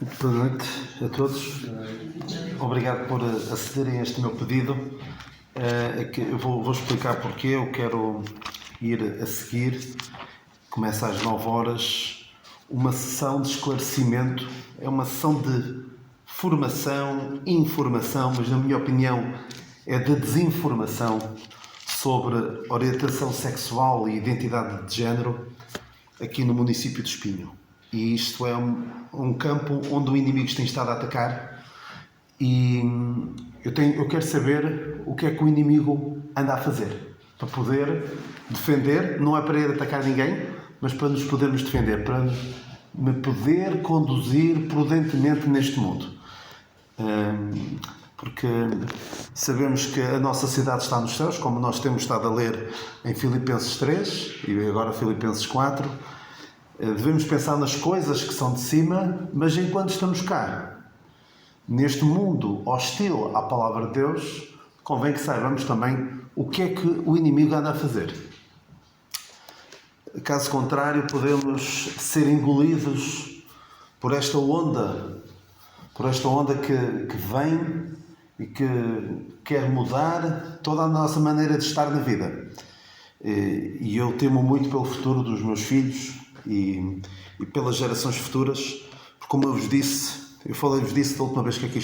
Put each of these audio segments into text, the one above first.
Muito boa noite a todos. Obrigado por acederem a este meu pedido. Eu vou explicar porque eu quero ir a seguir. Começa às 9 horas uma sessão de esclarecimento. É uma sessão de formação, informação, mas na minha opinião é de desinformação sobre orientação sexual e identidade de género aqui no município de Espinho. E isto é um campo onde o inimigo tem estado a atacar e eu quero saber o que é que o inimigo anda a fazer para poder defender, não é para ir atacar ninguém, mas para nos podermos defender, para me poder conduzir prudentemente neste mundo. Porque sabemos que a nossa cidade está nos céus, como nós temos estado a ler em Filipenses 3 e agora Filipenses 4. Devemos pensar nas coisas que são de cima, mas enquanto estamos cá, neste mundo hostil à palavra de Deus, convém que saibamos também o que é que o inimigo anda a fazer. Caso contrário, podemos ser engolidos por esta onda que vem e que quer mudar toda a nossa maneira de estar na vida. E eu temo muito pelo futuro dos meus filhos e pelas gerações futuras, porque como eu vos disse, eu falei-vos disso da última vez que aqui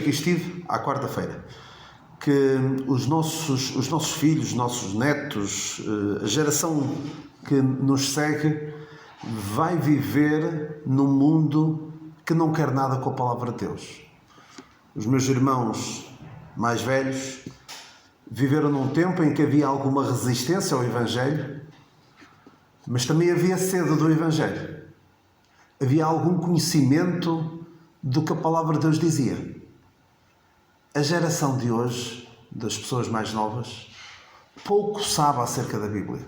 estive, à quarta-feira, que os nossos filhos, os nossos netos, a geração que nos segue, vai viver num mundo que não quer nada com a palavra de Deus. Os meus irmãos mais velhos viveram num tempo em que havia alguma resistência ao Evangelho, mas também havia sede do Evangelho. Havia algum conhecimento do que a palavra de Deus dizia. A geração de hoje, das pessoas mais novas, pouco sabe acerca da Bíblia.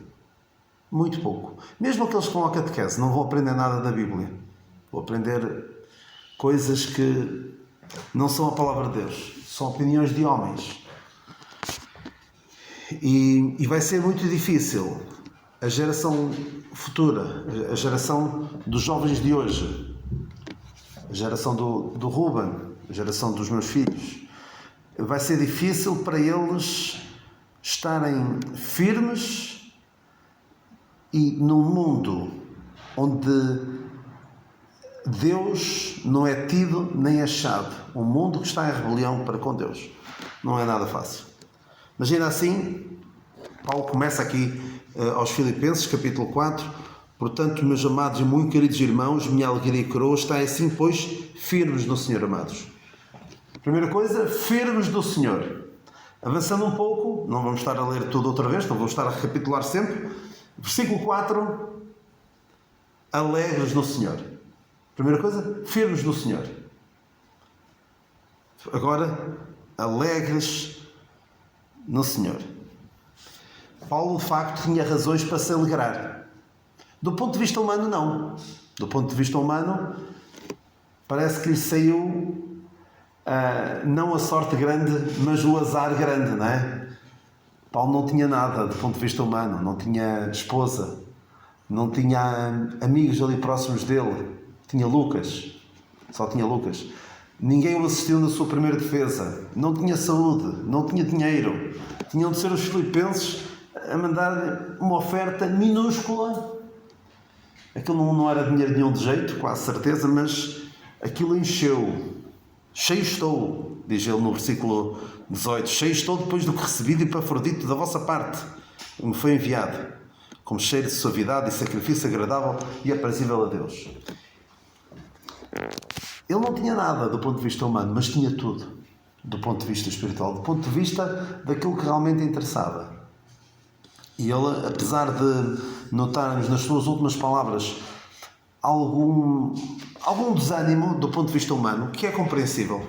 Muito pouco. Mesmo aqueles que vão à catequese não vão aprender nada da Bíblia. Vão aprender coisas que não são a palavra de Deus. São opiniões de homens. E vai ser muito difícil a geração futura, a geração dos jovens de hoje, a geração do Ruben, a geração dos meus filhos, vai ser difícil para eles estarem firmes e num mundo onde Deus não é tido nem achado. Um mundo que está em rebelião para com Deus. Não é nada fácil. Mas ainda assim, Paulo começa aqui aos Filipenses, capítulo 4. Portanto, meus amados e muito queridos irmãos, minha alegria e coroa, está assim, pois, firmes no Senhor, amados. Primeira coisa, firmes no Senhor. Avançando um pouco, não vamos estar a ler tudo outra vez, não vou estar a recapitular sempre. Versículo 4, alegres no Senhor. Primeira coisa, firmes no Senhor. Agora, alegres no Senhor. Paulo, de facto, tinha razões para se alegrar. Do ponto de vista humano, não. Do ponto de vista humano, parece que lhe saiu não a sorte grande, mas o azar grande, não é? Paulo não tinha nada do ponto de vista humano. Não tinha esposa. Não tinha amigos ali próximos dele. Tinha Lucas. Só tinha Lucas. Ninguém o assistiu na sua primeira defesa. Não tinha saúde. Não tinha dinheiro. Tinham de ser os filipenses a mandar uma oferta minúscula. Aquilo não era dinheiro nenhum de jeito, quase certeza, mas aquilo encheu. Cheio estou, diz ele no versículo 18. Cheio estou depois do que recebi de Epafrodito da vossa parte, que me foi enviado, como cheiro de suavidade e sacrifício agradável e aprazível a Deus. Ele não tinha nada do ponto de vista humano, mas tinha tudo do ponto de vista espiritual, do ponto de vista daquilo que realmente interessava. E ele, apesar de notarmos nas suas últimas palavras algum desânimo do ponto de vista humano, que é compreensível.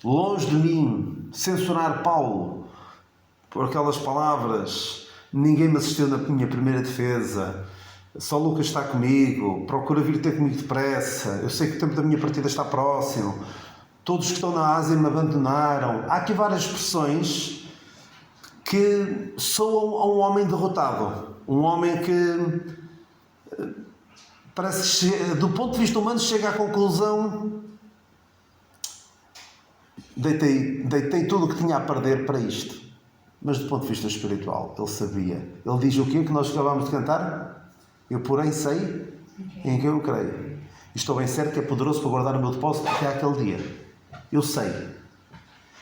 Longe de mim censurar Paulo por aquelas palavras, ninguém me assistiu na minha primeira defesa, só Lucas está comigo, procura vir ter comigo depressa, eu sei que o tempo da minha partida está próximo, todos que estão na Ásia me abandonaram. Há aqui várias expressões que soam a um homem derrotado, um homem que parece que, do ponto de vista humano, chega à conclusão: deitei tudo o que tinha a perder para isto. Mas do ponto de vista espiritual, ele sabia. Ele diz o quê que nós acabámos de cantar? Eu, porém, sei em quem eu creio. E estou bem certo que é poderoso para guardar o meu depósito até aquele dia. Eu sei.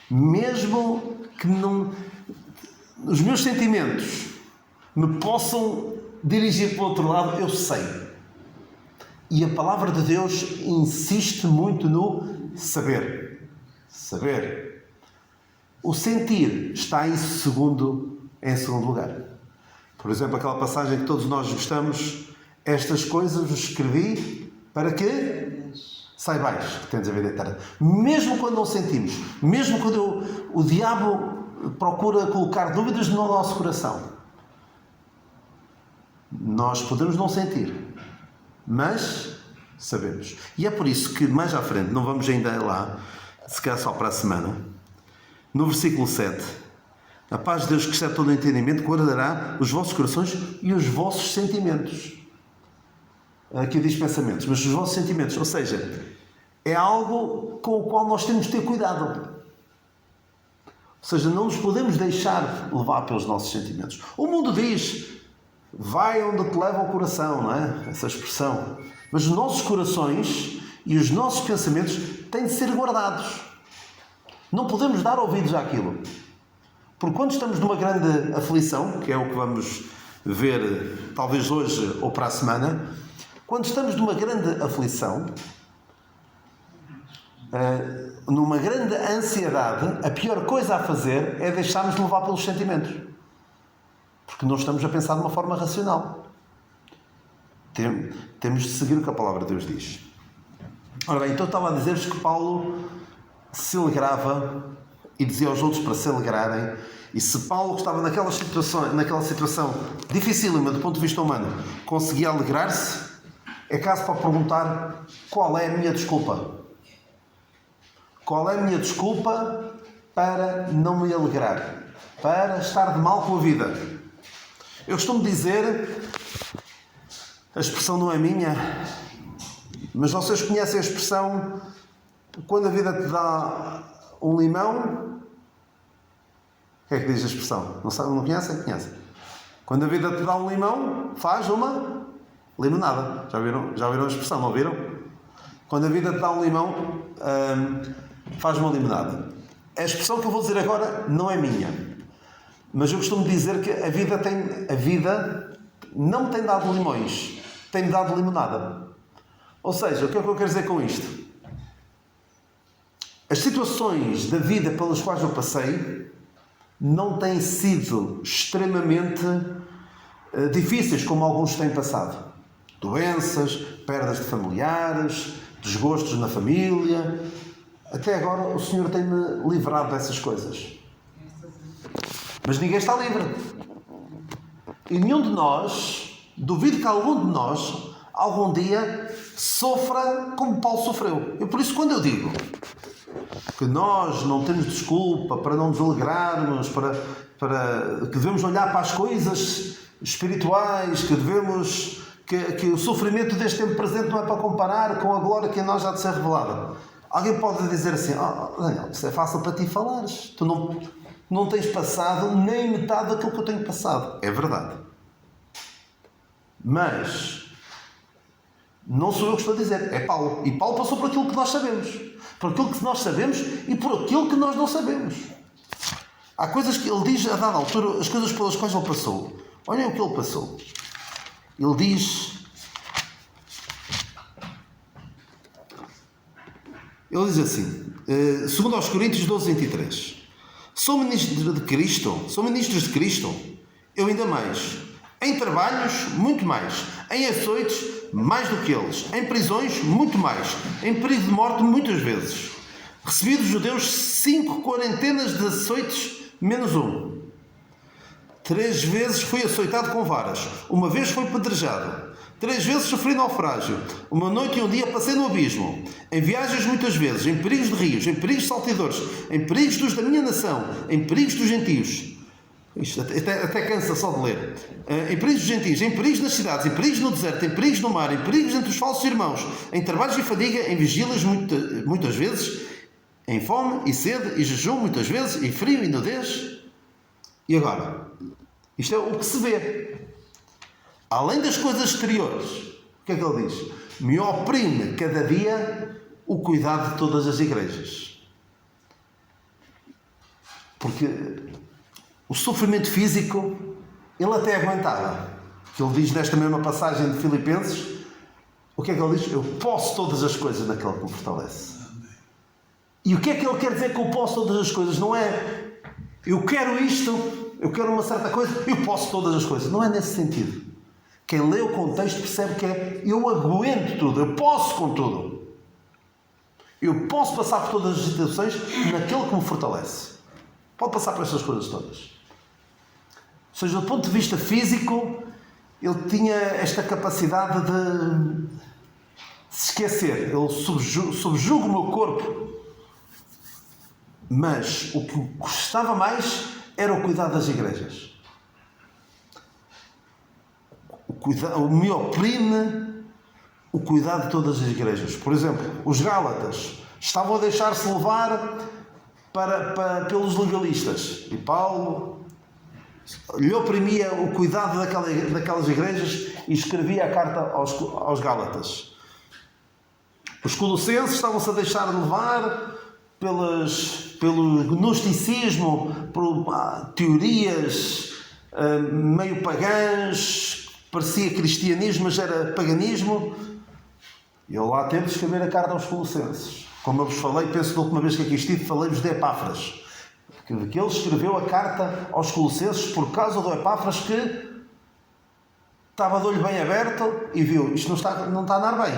Mesmo que não, os meus sentimentos me possam dirigir para o outro lado, eu sei. E a palavra de Deus insiste muito no saber. Saber. O sentir está em segundo lugar. Por exemplo, aquela passagem que todos nós gostamos: estas coisas vos escrevi para que saibais que tendes a vida eterna. Mesmo quando não sentimos, mesmo quando o diabo procura colocar dúvidas no nosso coração, nós podemos não sentir, mas sabemos. E é por isso que mais à frente, não vamos ainda lá, se calhar só para a semana, no versículo 7, a paz de Deus que excede todo o entendimento guardará os vossos corações e os vossos sentimentos. Aqui diz pensamentos, mas os vossos sentimentos, ou seja, é algo com o qual nós temos de ter cuidado. Ou seja, não nos podemos deixar levar pelos nossos sentimentos. O mundo diz: vai onde te leva o coração, não é? Essa expressão. Mas os nossos corações e os nossos pensamentos têm de ser guardados. Não podemos dar ouvidos àquilo. Porque quando estamos numa grande aflição, que é o que vamos ver talvez hoje ou para a semana, quando estamos numa grande aflição, numa grande ansiedade, a pior coisa a fazer é deixarmos levar pelos sentimentos. Porque não estamos a pensar de uma forma racional. Temos de seguir o que a palavra de Deus diz. Ora bem, então eu estava a dizer-vos que Paulo se alegrava e dizia aos outros para se alegrarem. E se Paulo, que estava naquela situação dificílima do ponto de vista humano, conseguia alegrar-se, é caso para perguntar: qual é a minha desculpa? Qual é a minha desculpa para não me alegrar? Para estar de mal com a vida? Eu costumo dizer, a expressão não é minha, mas vocês conhecem a expressão: quando a vida te dá um limão... O que é que diz a expressão? Não conhecem? Conhecem. Quando a vida te dá um limão, faz uma limonada. Já ouviram a expressão? Não ouviram? Quando a vida te dá um limão, faz uma limonada. A expressão que eu vou dizer agora não é minha, mas eu costumo dizer que a vida não me tem dado limões, tem-me dado limonada. Ou seja, o que é que eu quero dizer com isto? As situações da vida pelas quais eu passei não têm sido extremamente difíceis, como alguns têm passado. Doenças, perdas de familiares, desgostos na família. Até agora o Senhor tem-me livrado dessas coisas. Mas ninguém está livre. E nenhum de nós, duvido que algum de nós, algum dia, sofra como Paulo sofreu. E por isso, quando eu digo que nós não temos desculpa para não nos alegrarmos, para que devemos olhar para as coisas espirituais, que o sofrimento deste tempo presente não é para comparar com a glória que em nós há de ser revelada. Alguém pode dizer assim: Daniel, isso é fácil para ti falares. Tu não tens passado nem metade daquilo que eu tenho passado. É verdade. Mas não sou eu que estou a dizer, é Paulo. E Paulo passou por aquilo que nós sabemos. Por aquilo que nós sabemos e por aquilo que nós não sabemos. Há coisas que ele diz a dada altura, as coisas pelas quais ele passou. Olhem o que ele passou. Ele diz assim, segundo aos Coríntios 12:23, sou ministro de Cristo, eu ainda mais, em trabalhos, muito mais, em açoites, mais do que eles, em prisões, muito mais, em perigo de morte, muitas vezes. Recebi dos judeus 5 quarentenas de açoites, menos um. 3 vezes fui açoitado com varas, uma vez fui pedrejado, 3 vezes sofri naufrágio, uma noite e um dia passei no abismo, em viagens muitas vezes, em perigos de rios, em perigos de salteadores, em perigos dos da minha nação, em perigos dos gentios. Isto até cansa só de ler. Em perigos gentis, em perigos nas cidades, em perigos no deserto, em perigos no mar, em perigos entre os falsos irmãos, em trabalhos e fadiga, em vigílias muitas vezes, em fome e sede e jejum muitas vezes, em frio e nudez. E agora? Isto é o que se vê. Além das coisas exteriores, o que é que ele diz? Me oprime cada dia o cuidado de todas as igrejas. Porque o sofrimento físico, ele até aguentava. Que ele diz nesta mesma passagem de Filipenses, o que é que ele diz? Eu posso todas as coisas naquele que me fortalece. E o que é que ele quer dizer com eu posso todas as coisas? Não é eu quero isto, eu quero uma certa coisa, eu posso todas as coisas. Não é nesse sentido. Quem lê o contexto percebe que é eu aguento tudo, eu posso com tudo. Eu posso passar por todas as situações naquele que me fortalece. Pode passar por estas coisas todas. Ou seja, do ponto de vista físico, ele tinha esta capacidade de se esquecer. Ele subjuga o meu corpo. Mas o que gostava mais era o cuidado das igrejas. O me oprime o cuidado de todas as igrejas. Por exemplo, os Gálatas estavam a deixar-se levar pelos legalistas. E Paulo lhe oprimia o cuidado daquelas igrejas e escrevia a carta aos Gálatas. Os colossenses estavam-se a deixar levar pelo gnosticismo, por teorias meio pagãs, parecia cristianismo, mas era paganismo. E eu lá teve de escrever a carta aos colossenses. Como eu vos falei, penso que a última vez que aqui estive, falei-vos de Epáfras. Que ele escreveu a carta aos colossenses por causa do Epáfras que estava de olho bem aberto e viu, isto não está a andar bem.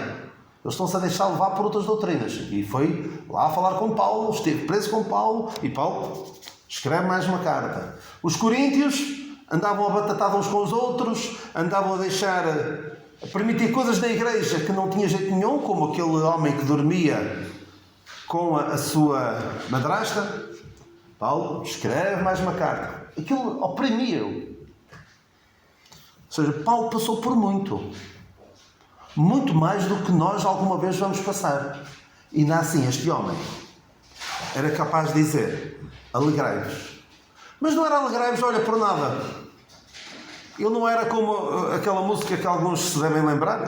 Eles estão-se a deixar levar por outras doutrinas. E foi lá a falar com Paulo, esteve preso com Paulo, e Paulo escreve mais uma carta. Os coríntios andavam a batatar uns com os outros, andavam a permitir coisas da igreja que não tinha jeito nenhum, como aquele homem que dormia com a sua madrasta. Paulo escreve mais uma carta. Aquilo oprimia-o. Ou seja, Paulo passou por muito mais do que nós alguma vez vamos passar. E ainda assim, este homem era capaz de dizer: alegrai-vos. Mas não era alegrai-vos, olha, por nada. Ele não era como aquela música que alguns se devem lembrar,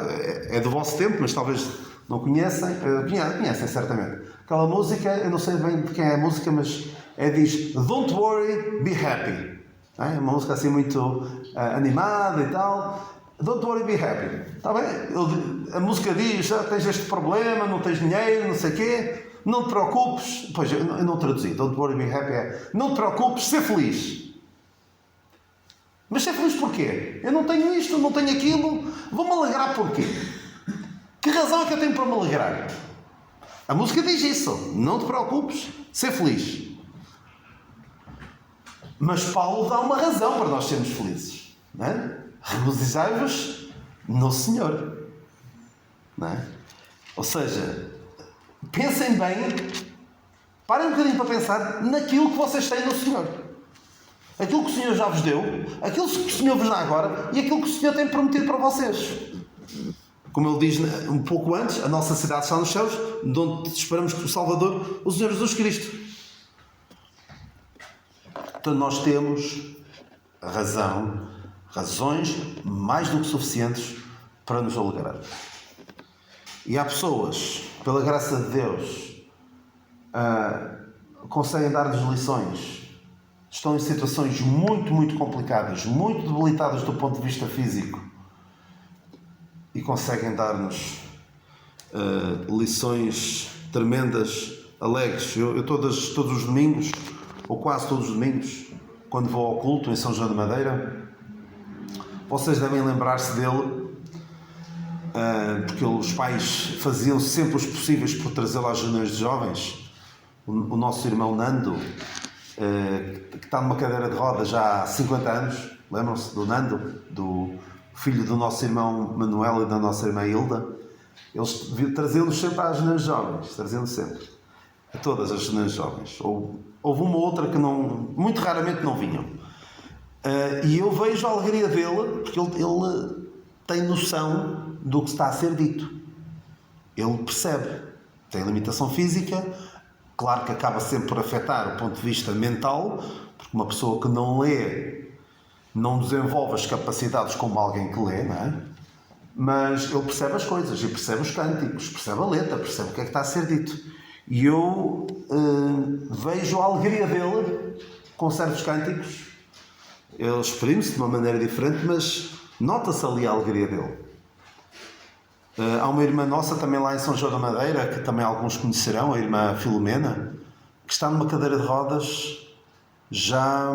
é do vosso tempo, mas talvez não conhecem, conhecem certamente. Aquela música, eu não sei bem de quem é a música, mas diz Don't worry, be happy. É uma música assim muito animada e tal. Don't worry, be happy. Está bem? A música diz, tens este problema, não tens dinheiro, não sei o quê. Não te preocupes. Pois, eu não traduzi. Don't worry, be happy. Não te preocupes, ser feliz. Mas ser feliz porquê? Eu não tenho isto, não tenho aquilo. Vou-me alegrar porquê? Que razão é que eu tenho para me alegrar? A música diz isso. Não te preocupes, ser feliz. Mas Paulo dá uma razão para nós sermos felizes. Não é? Regozijai-vos no Senhor. Não é? Ou seja, pensem bem, parem um bocadinho para pensar naquilo que vocês têm no Senhor. Aquilo que o Senhor já vos deu, aquilo que o Senhor vos dá agora e aquilo que o Senhor tem prometido para vocês. Como ele diz um pouco antes, a nossa cidade está nos céus, de onde esperamos que o Salvador, o Senhor Jesus Cristo. Então nós temos razões mais do que suficientes para nos alegrar. E há pessoas, pela graça de Deus, conseguem dar-nos lições. Estão em situações muito, muito complicadas, muito debilitadas do ponto de vista físico. E conseguem dar-nos lições tremendas, alegres. Eu todos os domingos, ou quase todos os domingos, quando vou ao culto em São João da Madeira, vocês devem lembrar-se dele, porque os pais faziam sempre os possíveis por trazê-lo às reuniões de jovens. O nosso irmão Nando, que está numa cadeira de rodas já há 50 anos, lembram-se do Nando, do filho do nosso irmão Manuel e da nossa irmã Hilda? Eles traziam-nos sempre às reuniões de jovens, traziam-nos sempre, a todas as reuniões de jovens. Houve uma ou outra que muito raramente não vinham. E eu vejo a alegria dele, porque ele tem noção do que está a ser dito. Ele percebe. Tem limitação física, claro que acaba sempre por afetar o ponto de vista mental, porque uma pessoa que não lê não desenvolve as capacidades como alguém que lê, não é? Mas ele percebe as coisas, e percebe os cânticos, percebe a letra, percebe o que é que está a ser dito. E eu vejo a alegria dele com certos cânticos. Ele exprime-se de uma maneira diferente, mas nota-se ali a alegria dele. Há uma irmã nossa também lá em São João da Madeira, que também alguns conhecerão, a irmã Filomena, que está numa cadeira de rodas já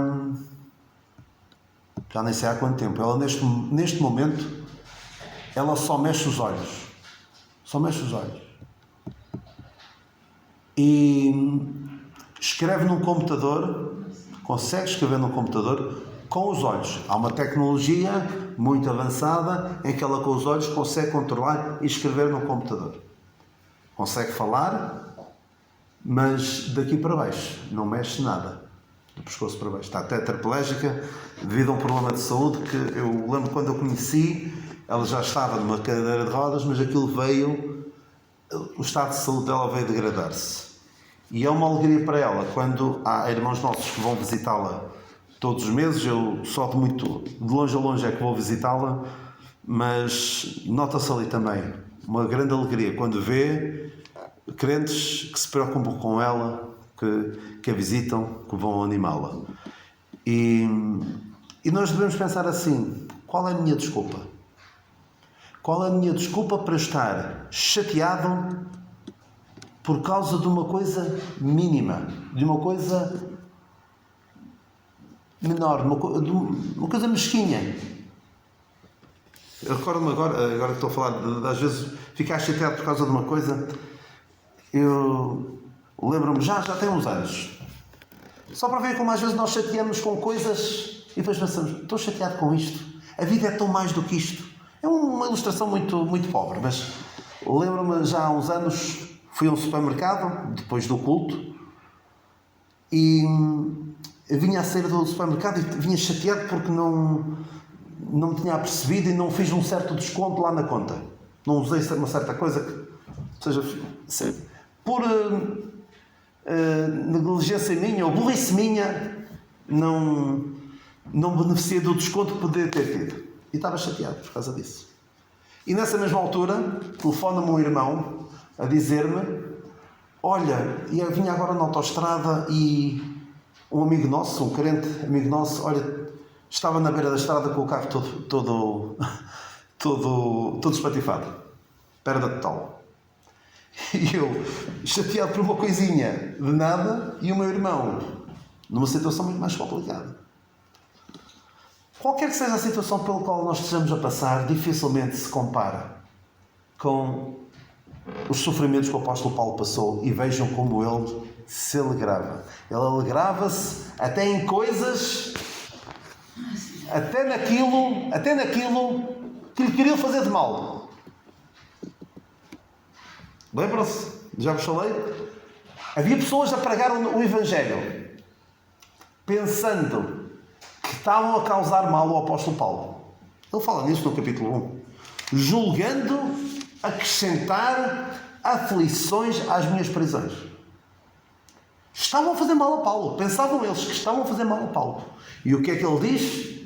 nem sei há quanto tempo. Ela neste momento, ela só mexe os olhos. Só mexe os olhos. E escreve num computador, consegue escrever num computador com os olhos. Há uma tecnologia muito avançada em que ela com os olhos consegue controlar e escrever no computador. Consegue falar, mas daqui para baixo não mexe nada. Do pescoço para baixo. Está tetraplégica devido a um problema de saúde que eu lembro quando eu conheci, ela já estava numa cadeira de rodas, mas aquilo veio, o estado de saúde dela veio degradar-se. E é uma alegria para ela quando há irmãos nossos que vão visitá-la todos os meses. Eu só de longe a longe é que vou visitá-la, mas nota-se ali também uma grande alegria quando vê crentes que se preocupam com ela, que a visitam, que vão animá-la. E nós devemos pensar assim: qual é a minha desculpa? Qual é a minha desculpa para estar chateado por causa de uma coisa mínima, de uma coisa menor, de uma coisa mesquinha? Eu recordo-me agora que estou a falar, às vezes ficar chateado por causa de uma coisa. Eu lembro-me, já tem uns anos, só para ver como às vezes nós chateamos com coisas e depois pensamos: estou chateado com isto, a vida é tão mais do que isto. É uma ilustração muito, muito pobre, mas lembro-me, já há uns anos fui a um supermercado depois do culto e vinha a sair do supermercado e vinha chateado porque não me tinha apercebido e não fiz um certo desconto lá na conta. Não usei uma certa coisa que, ou seja, por negligência minha ou burrice minha, não beneficiei do desconto que poderia ter tido. E estava chateado por causa disso. E nessa mesma altura, telefona-me um irmão a dizer-me: olha, eu vinha agora na autoestrada e um amigo nosso, um crente amigo nosso, olha, estava na beira da estrada com o carro todo espatifado. Perda total. E eu, chateado por uma coisinha de nada, e o meu irmão numa situação muito mais complicada. Qualquer que seja a situação pela qual nós estejamos a passar, dificilmente se compara com os sofrimentos que o apóstolo Paulo passou, e vejam como ele se alegrava. Ele alegrava-se até em coisas, até naquilo que lhe queriam fazer de mal. Lembram-se? Já vos falei? Havia pessoas a pregar o Evangelho pensando que estavam a causar mal ao apóstolo Paulo. Ele fala nisso no capítulo 1. Julgando acrescentar aflições às minhas prisões. Estavam a fazer mal a Paulo. Pensavam eles que estavam a fazer mal a Paulo. E o que é que ele diz?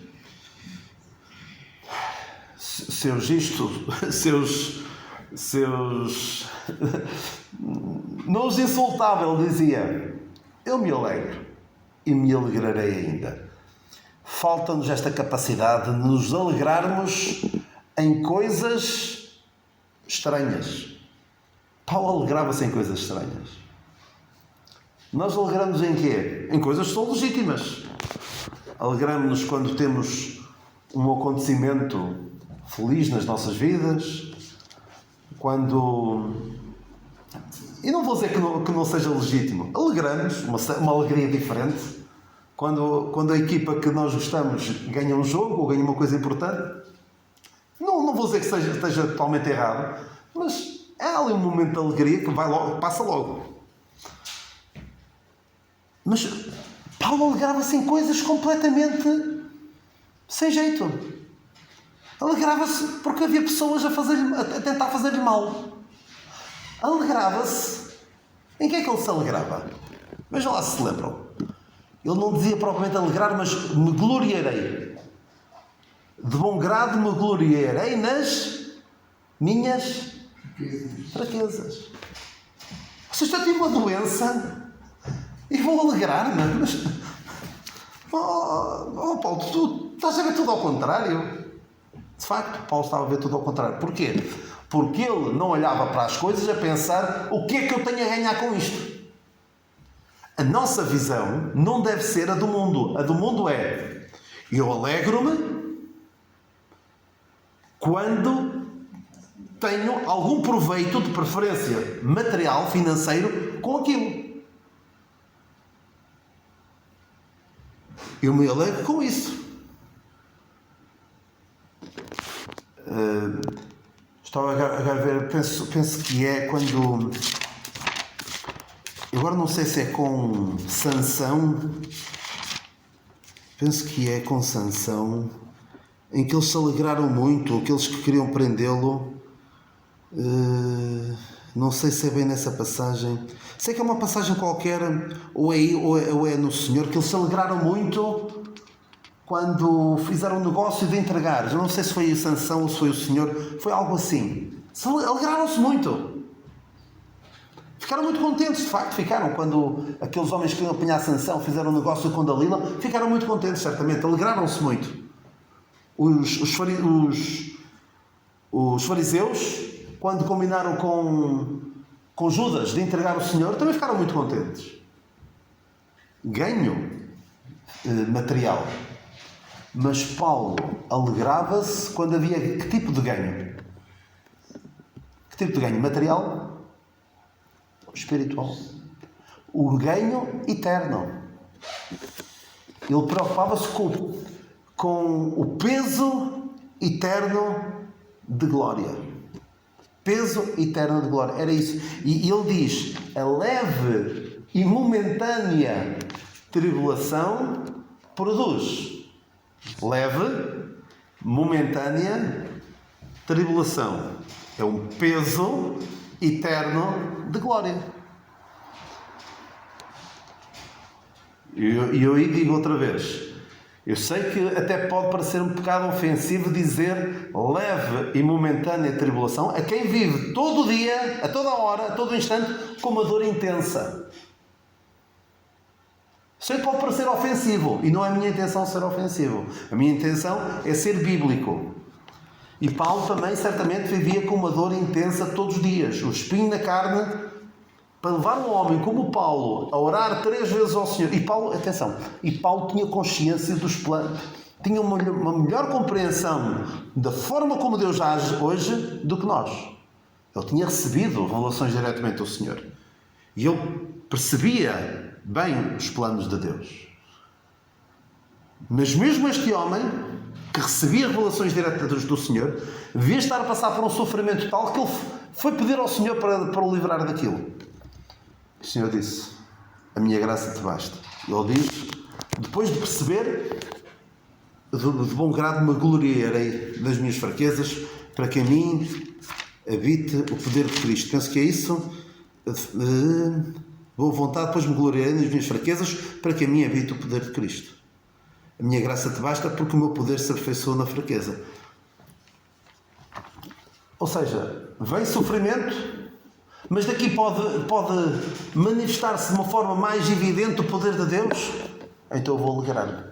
Não os insultava, ele dizia: eu me alegro e me alegrarei ainda. Falta-nos esta capacidade de nos alegrarmos em coisas estranhas. Paulo alegrava-se em coisas estranhas. Nós alegramos em quê? Em coisas que são legítimas. Alegramos-nos quando temos um acontecimento feliz nas nossas vidas, quando... E não vou dizer que não seja legítimo. Alegramos, uma alegria diferente, quando a equipa que nós gostamos ganha um jogo ou ganha uma coisa importante. Não vou dizer que esteja totalmente errado, mas é ali um momento de alegria que passa logo. Mas Paulo alegrava-se em coisas completamente sem jeito. Alegrava-se porque havia pessoas a tentar fazer-lhe mal. Alegrava-se. Em que é que ele se alegrava? Vejam lá se lembram. Ele não dizia propriamente alegrar, mas me gloriarei. De bom grado me gloriarei nas minhas fraquezas. Se eu tive uma doença e vou alegrar-me, mas... Paulo, tu estás a ver tudo ao contrário. De facto, Paulo estava a ver tudo ao contrário. Porquê? Porque ele não olhava para as coisas a pensar o que é que eu tenho a ganhar com isto. A nossa visão não deve ser a do mundo. A do mundo é: eu alegro-me quando tenho algum proveito, de preferência material, financeiro, com aquilo. Eu me alegro com isso. Estava a ver, penso que é quando... Agora não sei se é com Sansão. Penso que é com Sansão, em que eles se alegraram muito, aqueles que queriam prendê-lo. Não sei se é bem nessa passagem. Sei que é uma passagem qualquer, ou é no Senhor, que eles se alegraram muito quando fizeram o negócio de entregar. Eu não sei se foi a Sansão ou se foi o Senhor. Foi algo assim. Alegraram-se muito. Ficaram muito contentes, de facto, ficaram. Quando aqueles homens que iam apanhar Sansão fizeram um negócio com Dalila, ficaram muito contentes, certamente. Alegraram-se muito. Os fariseus, quando combinaram com Judas de entregar o Senhor, também ficaram muito contentes. Ganho material. Mas Paulo alegrava-se quando havia... Que tipo de ganho? Que tipo de ganho? Material? Espiritual. O ganho eterno. Ele preocupava-se com o peso eterno de glória. Peso eterno de glória. Era isso. E ele diz: a leve e momentânea tribulação produz leve, momentânea tribulação. É um peso eterno de glória. E eu aí digo outra vez. Eu sei que até pode parecer um pecado ofensivo dizer leve e momentânea tribulação a quem vive todo o dia, a toda a hora, a todo instante, com uma dor intensa. Sei que pode parecer ofensivo, e não é a minha intenção ser ofensivo. A minha intenção é ser bíblico. E Paulo também certamente vivia com uma dor intensa todos os dias. O espinho na carne, para levar um homem como Paulo a orar 3 vezes ao Senhor. E Paulo, atenção, Paulo tinha consciência dos planos, tinha uma melhor compreensão da forma como Deus age hoje do que nós. Ele tinha recebido revelações diretamente do Senhor. E ele percebia bem os planos de Deus. Mas mesmo este homem, que recebia revelações diretas do Senhor, devia estar a passar por um sofrimento tal que ele foi pedir ao Senhor para o livrar daquilo. O Senhor disse: a minha graça te basta. Ele diz, depois de perceber, de bom grado me gloriarei das minhas fraquezas, para que a mim habite o poder de Cristo. Penso que é isso. Boa vontade, depois me gloriarei nas minhas fraquezas, para que a mim habite o poder de Cristo. A minha graça te basta, porque o meu poder se aperfeiçoa na fraqueza. Ou seja, vem sofrimento, mas daqui pode manifestar-se de uma forma mais evidente o poder de Deus. Então eu vou alegrar-me.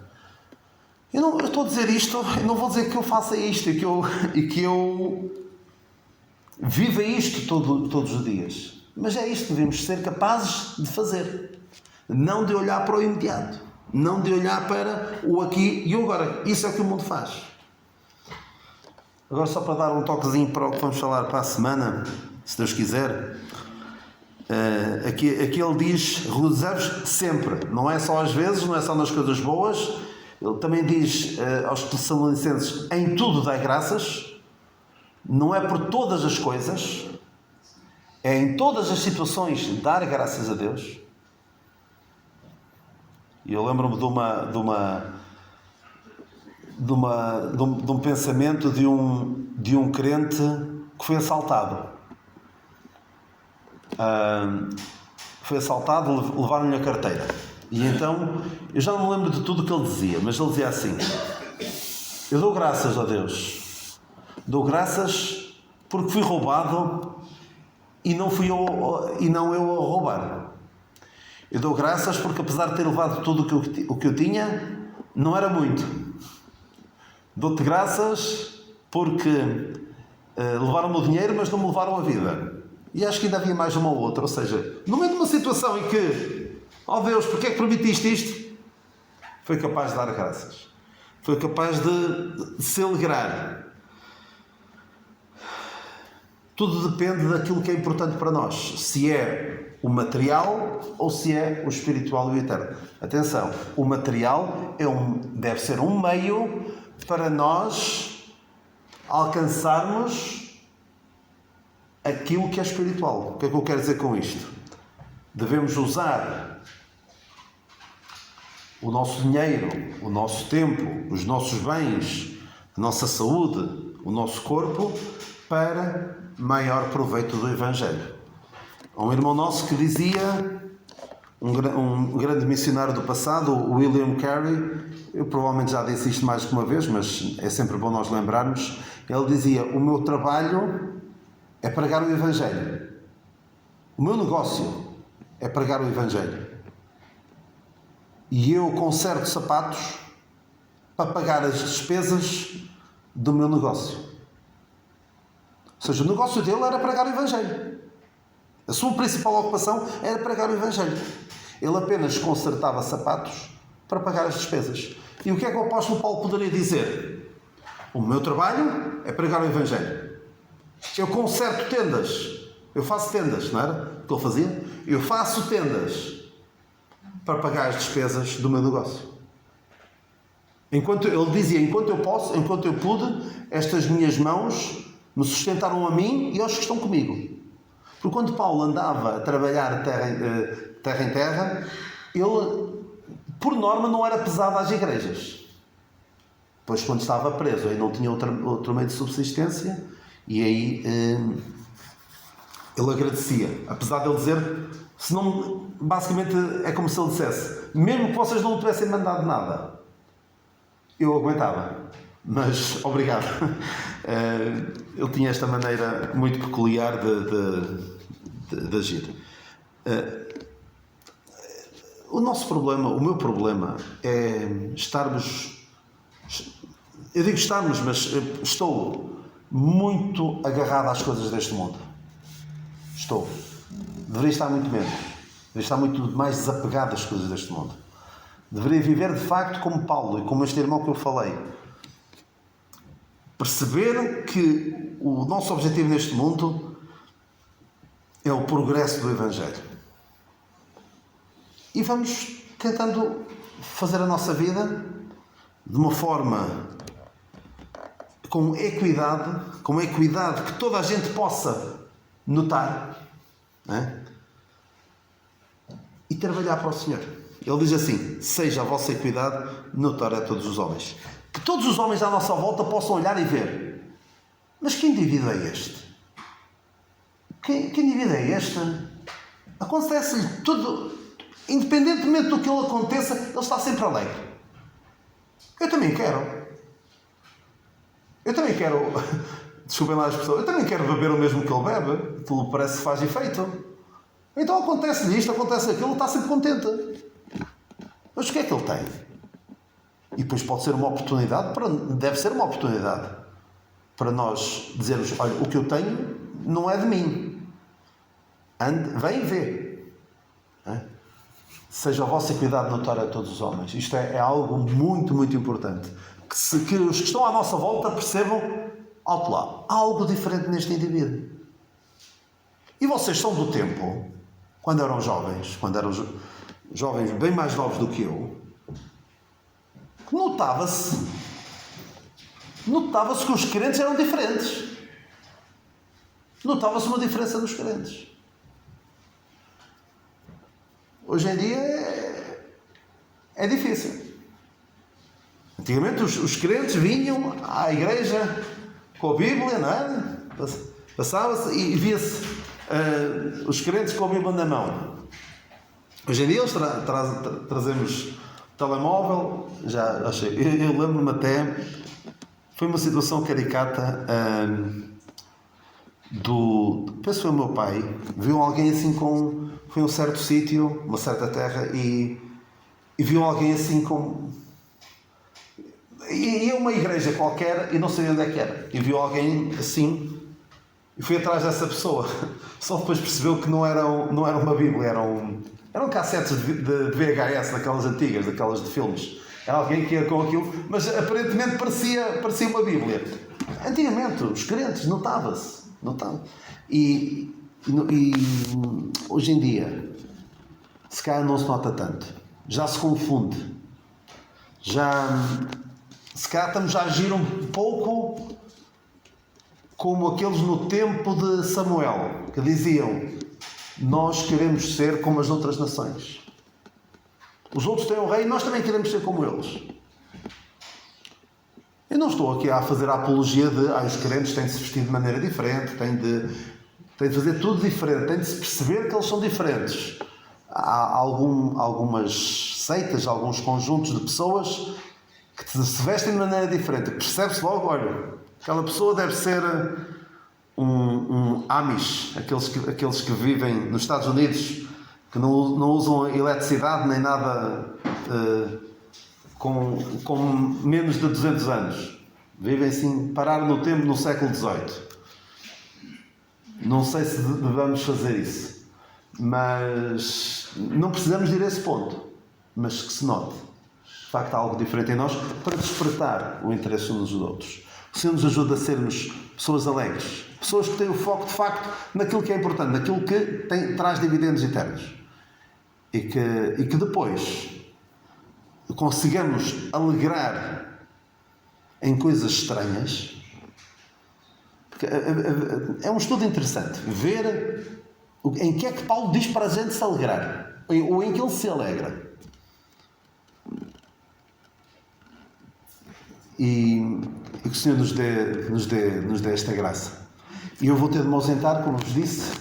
Eu estou a dizer isto, eu não vou dizer que eu faça isto e que eu viva isto todos os dias. Mas é isto que devemos ser capazes de fazer. Não de olhar para o imediato. Não de olhar para o aqui e o agora. Isso é o que o mundo faz. Agora, só para dar um toquezinho para o que vamos falar para a semana, se Deus quiser. Aqui ele diz: regozijar-vos sempre. Não é só às vezes, não é só nas coisas boas. Ele também diz aos Tessalonicenses: em tudo dai graças. Não é por todas as coisas. É em todas as situações dar graças a Deus. E eu lembro-me de de um pensamento de um crente que foi assaltado. Foi assaltado, levaram-lhe a carteira. E então, eu já não me lembro de tudo o que ele dizia, mas ele dizia assim: eu dou graças a Deus, dou graças porque fui roubado e não eu a roubar. Eu dou graças porque, apesar de ter levado tudo o que eu tinha, não era muito. Dou-te graças porque levaram o meu dinheiro, mas não me levaram a vida. E acho que ainda havia mais uma ou outra. Ou seja, no meio de uma situação em que, ó Deus, porque é que permitiste isto? Foi capaz de dar graças. Foi capaz de se alegrar. Tudo depende daquilo que é importante para nós. Se é o material ou se é o espiritual e o eterno. Atenção, o material deve ser um meio para nós alcançarmos aquilo que é espiritual. O que é que eu quero dizer com isto? Devemos usar o nosso dinheiro, o nosso tempo, os nossos bens, a nossa saúde, o nosso corpo, para maior proveito do Evangelho. Há um irmão nosso que dizia, um grande missionário do passado, o William Carey, eu provavelmente já disse isto mais que uma vez, mas é sempre bom nós lembrarmos, ele dizia: o meu trabalho é pregar o Evangelho. O meu negócio é pregar o Evangelho. E eu conserto sapatos para pagar as despesas do meu negócio. Ou seja, o negócio dele era pregar o Evangelho. A sua principal ocupação era pregar o Evangelho. Ele apenas consertava sapatos para pagar as despesas. E o que é que o apóstolo Paulo poderia dizer? O meu trabalho é pregar o Evangelho. Eu conserto tendas. Eu faço tendas, não era o que ele fazia? Eu faço tendas para pagar as despesas do meu negócio. Ele dizia: enquanto eu posso, enquanto eu pude, estas minhas mãos me sustentaram a mim e aos que estão comigo. Porque quando Paulo andava a trabalhar terra em terra, ele, por norma, não era pesado às igrejas. Pois quando estava preso, aí não tinha outro meio de subsistência, e aí ele agradecia. Apesar de ele dizer, senão, basicamente é como se ele dissesse: mesmo que vocês não me tivessem mandado nada, eu aguentava. Mas, obrigado. Ele tinha esta maneira muito peculiar de agir. O nosso problema, o meu problema, é estarmos... Eu digo estarmos, mas estou muito agarrado às coisas deste mundo. Estou. Deveria estar muito menos. Deveria estar muito mais desapegado às coisas deste mundo. Deveria viver, de facto, como Paulo e como este irmão que eu falei. Perceber que o nosso objetivo neste mundo é o progresso do Evangelho. E vamos tentando fazer a nossa vida de uma forma com equidade que toda a gente possa notar, não é? E trabalhar para o Senhor. Ele diz assim: seja a vossa equidade notória a todos os homens. Que todos os homens à nossa volta possam olhar e ver: mas que indivíduo é este? Que indivíduo é este? Acontece-lhe tudo, independentemente do que ele aconteça, ele está sempre alegre. Eu também quero. Desculpem lá as pessoas, eu também quero beber o mesmo que ele bebe. Aquilo parece que faz efeito. Então acontece-lhe isto, acontece aquilo, ele está sempre contente. Mas o que é que ele tem? E depois pode ser uma oportunidade, deve ser uma oportunidade para nós dizermos: olha, o que eu tenho não é de mim. Vem e vê. Seja a vossa equidade notória a todos os homens. Isto é algo muito, muito importante. Que os que estão à nossa volta percebam: alto lá, há algo diferente neste indivíduo. E vocês são do tempo, quando eram jovens bem mais novos do que eu, notava-se que os crentes eram diferentes. Notava-se uma diferença nos crentes. Hoje em dia é difícil. Antigamente os crentes vinham à igreja com a Bíblia, não é? Passava-se e via-se os crentes com a Bíblia na mão. Hoje em dia eles trazemos telemóvel, já achei. Eu lembro-me até, foi uma situação caricata penso que foi o meu pai, viu alguém assim foi a um certo sítio, uma certa terra, e viu alguém assim ia a uma igreja qualquer e não sabia onde é que era, e viu alguém assim e foi atrás dessa pessoa. Só depois percebeu que não era uma Bíblia, eram cassetes de VHS, daquelas antigas, daquelas de filmes. Era alguém que ia com aquilo, mas aparentemente parecia uma Bíblia. Antigamente os crentes notava-se. E hoje em dia se calhar não se nota tanto, já se confunde, se calhar estamos a agir um pouco como aqueles no tempo de Samuel, que diziam: nós queremos ser como as outras nações, os outros têm um rei, nós também queremos ser como eles. Eu não estou aqui a fazer a apologia de os crentes têm de se vestir de maneira diferente, têm de fazer tudo diferente, têm de se perceber que eles são diferentes. Há algumas seitas, alguns conjuntos de pessoas que se vestem de maneira diferente. Percebe-se logo, olha, aquela pessoa deve ser um Amish, aqueles que vivem nos Estados Unidos, que não usam eletricidade nem nada com menos de 200 anos. Vivem assim, pararam no tempo no século XVIII. Não sei se devemos fazer isso, mas não precisamos ir a esse ponto, mas que se note de facto há algo diferente em nós para despertar o interesse uns dos outros. O Senhor nos ajuda a sermos pessoas alegres, pessoas que têm o foco de facto naquilo que é importante, naquilo que traz dividendos eternos, e que depois consigamos alegrar em coisas estranhas. Porque é um estudo interessante ver em que é que Paulo diz para a gente se alegrar, ou em que ele se alegra. E que o Senhor nos dê esta graça. E eu vou ter de me ausentar, como vos disse,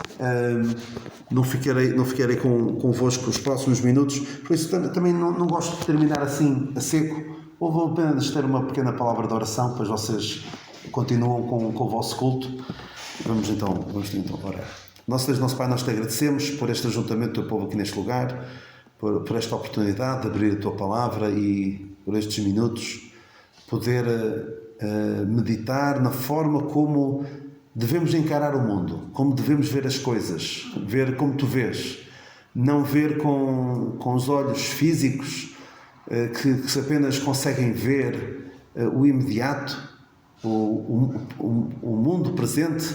não ficarei convosco os próximos minutos, por isso também não gosto de terminar assim a seco. Ou vou apenas ter uma pequena palavra de oração, depois vocês continuam com o vosso culto. Vamos então orar. Nosso Deus, nosso Pai, nós te agradecemos por este ajuntamento do teu povo aqui neste lugar, por esta oportunidade de abrir a tua palavra e por estes minutos poder meditar na forma como devemos encarar o mundo, como devemos ver as coisas, ver como tu vês, não ver com os olhos físicos que apenas conseguem ver o imediato, o mundo presente,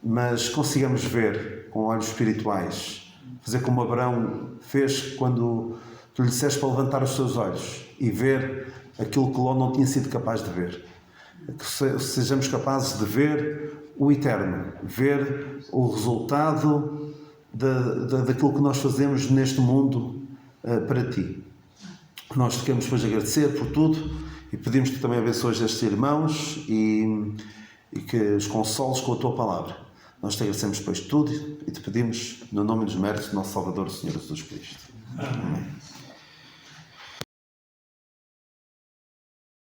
mas consigamos ver com olhos espirituais, fazer como Abraão fez quando tu lhe disseste para levantar os seus olhos e ver aquilo que Ló não tinha sido capaz de ver. Que sejamos capazes de ver o eterno, ver o resultado daquilo que nós fazemos neste mundo para ti. Nós te queremos depois agradecer por tudo e pedimos que também abençoes estes irmãos e que os consoles com a tua palavra. Nós te agradecemos depois de tudo e te pedimos no nome dos méritos do nosso Salvador, o Senhor Jesus Cristo. Amém.